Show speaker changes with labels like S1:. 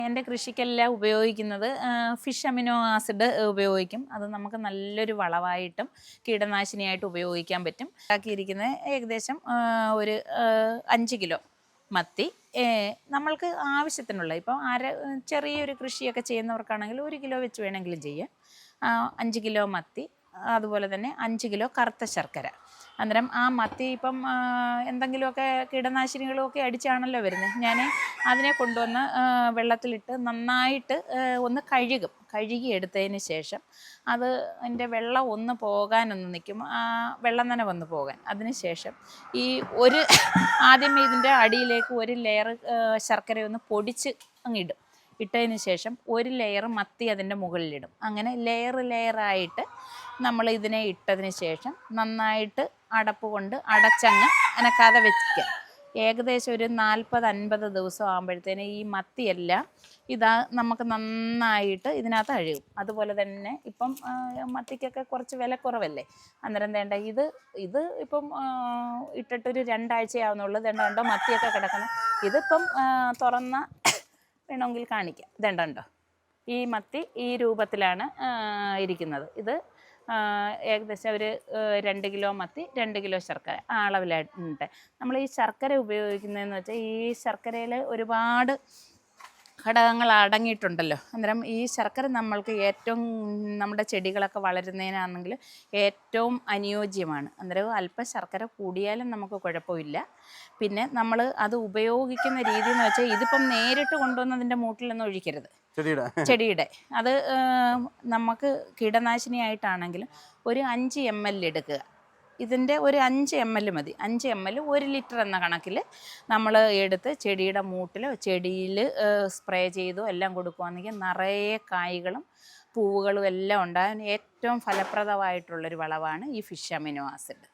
S1: എൻ്റെ കൃഷിക്കെല്ലാം ഉപയോഗിക്കുന്നത് fish amino acid ഉപയോഗിക്കും. അത് നമുക്ക് നല്ലൊരു വളമായിട്ടും കീടനാശിനിയായിട്ട് ഉപയോഗിക്കാൻ പറ്റും. ആക്കിയിരിക്കുന്നത് ഏകദേശം ഒരു 5 കിലോ മത്തി. നമ്മൾക്ക് ആവശ്യത്തിനുള്ള ഇപ്പോൾ ചെറിയൊരു കൃഷിയൊക്കെ ചെയ്യുന്നവർക്കാണെങ്കിൽ 1 കിലോ വെച്ച് വേണമെങ്കിലും ചെയ്യാം. 5 കിലോ മത്തി, അതുപോലെ തന്നെ 5 കിലോ കറുത്ത ശർക്കര. അന്നേരം ആ മത്തി ഇപ്പം എന്തെങ്കിലുമൊക്കെ കീടനാശിനികളുമൊക്കെ അടിച്ചാണല്ലോ വരുന്നത്. ഞാൻ അതിനെ കൊണ്ടുവന്ന് വെള്ളത്തിലിട്ട് നന്നായിട്ട് ഒന്ന് കഴുകി എടുത്തതിന് ശേഷം അതിൻ്റെ വെള്ളം ഒന്ന് പോകാനൊന്ന് നിൽക്കും, വെള്ളം തന്നെ വന്ന് പോകാൻ. അതിന് ശേഷം ആദ്യം ഇതിൻ്റെ അടിയിലേക്ക് ഒരു ലെയർ ശർക്കരയൊന്ന് പൊടിച്ച് അങ്ങിടും. ഇട്ടതിന് ശേഷം ഒരു ലെയർ മത്തി അതിൻ്റെ മുകളിലിടും. അങ്ങനെ ലെയറായിട്ട് നമ്മൾ ഇതിനെ ഇട്ടതിന് ശേഷം നന്നായിട്ട് അടപ്പ് കൊണ്ട് അടച്ചങ്ങ് അനക്കാതെ വെക്കുക. ഏകദേശം ഒരു 40-50 ദിവസം ആകുമ്പോഴത്തേന് ഈ മത്തിയെല്ലാം നമുക്ക് നന്നായിട്ട് ഇതിനകത്ത് അഴുകും. അതുപോലെ തന്നെ ഇപ്പം മത്തിക്കൊക്കെ കുറച്ച് വില കുറവല്ലേ, അന്നേരം വേണ്ട ഇത് ഇപ്പം ഇട്ടിട്ടൊരു 2 ആഴ്ചയാവുന്നുള്ളൂ. കണ്ടോ മത്തിയൊക്കെ കിടക്കുന്നത്. ഇതിപ്പം തുറന്ന വേണമെങ്കിൽ കാണിക്കാം. ഇതുണ്ടോ, ഈ മത്തി ഈ രൂപത്തിലാണ് ഇരിക്കുന്നത്. ഇത് ഏകദേശം ഒരു 2 കിലോ മത്തി, 2 കിലോ ശർക്കര ആ അളവിലായിട്ട്. നമ്മൾ ഈ ശർക്കര ഉപയോഗിക്കുന്നതെന്ന് വെച്ചാൽ ഈ ശർക്കരയിൽ ഒരുപാട് ഘടകങ്ങൾ അടങ്ങിയിട്ടുണ്ടല്ലോ. അന്നേരം ഈ ശർക്കര നമ്മൾക്ക് ഏറ്റവും നമ്മുടെ ചെടികളൊക്കെ വളരുന്നതിനാണെങ്കിൽ ഏറ്റവും അനുയോജ്യമാണ്. അന്നേരം അല്പം ശർക്കര കൂടിയാലും നമുക്ക് കുഴപ്പമില്ല. പിന്നെ നമ്മൾ അത് ഉപയോഗിക്കുന്ന രീതി എന്ന് വെച്ചാൽ ഇതിപ്പം നേരിട്ട് കൊണ്ടുവന്നതിൻ്റെ മൂട്ടിലൊന്നും ഒഴിക്കരുത്. ചെടിയുടെ അത് നമുക്ക് കീടനാശിനിയായിട്ടാണെങ്കിലും ഒരു 5 ml എടുക്കുക. ഇതിൻ്റെ ഒരു 5 ml മതി. 5 ml 1 ലിറ്റർ എന്ന കണക്കിൽ നമ്മൾ എടുത്ത് ചെടിയുടെ മൂട്ടിലോ ചെടിയിൽ സ്പ്രേ ചെയ്തോ എല്ലാം കൊടുക്കുകയാണെങ്കിൽ നിറയെ കായ്കളും പൂവുകളും എല്ലാം ഉണ്ടാകാൻ ഏറ്റവും ഫലപ്രദമായിട്ടുള്ളൊരു വളമാണ് ഈ ഫിഷ് അമിനോ ആസിഡ്.